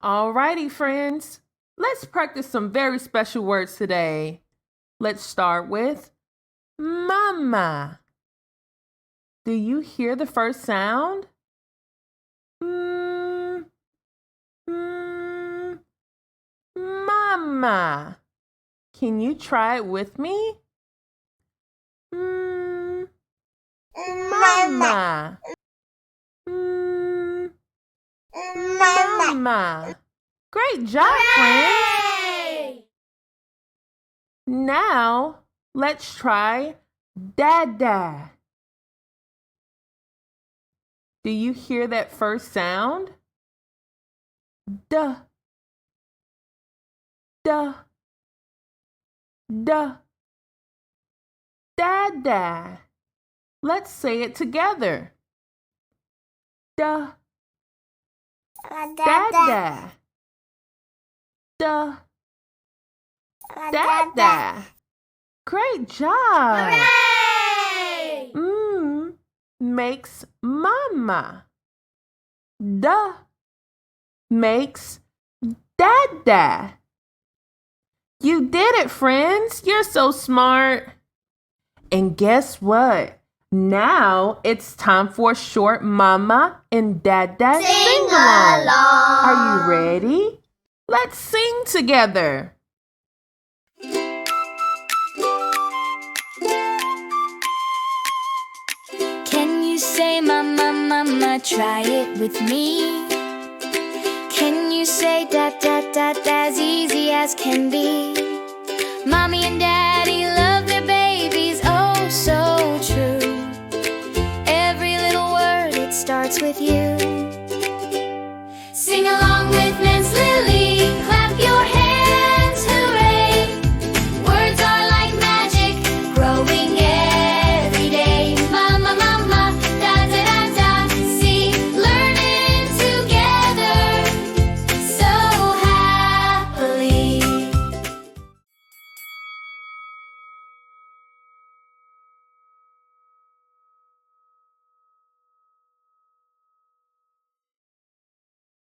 Alrighty, friends. Let's practice some very special words today. Let's start with mama. Do you hear the first sound? Mama. Can you try it with me? Mama. Mama. Great job, friends. Now, let's try Dada. Do you hear that first sound? Duh. Duh. Duh. Dada. Let's say it together. Duh. Dada. Duh. Dada. Great job. Hooray! Makes mama. Duh makes dada. You did it, friends. You're so smart. And guess what? Now it's time for a short mama and dada sing-along. Are you ready? Let's sing together. Can you say mama, mama, try it with me? Can you say da, da, da, as easy as can be?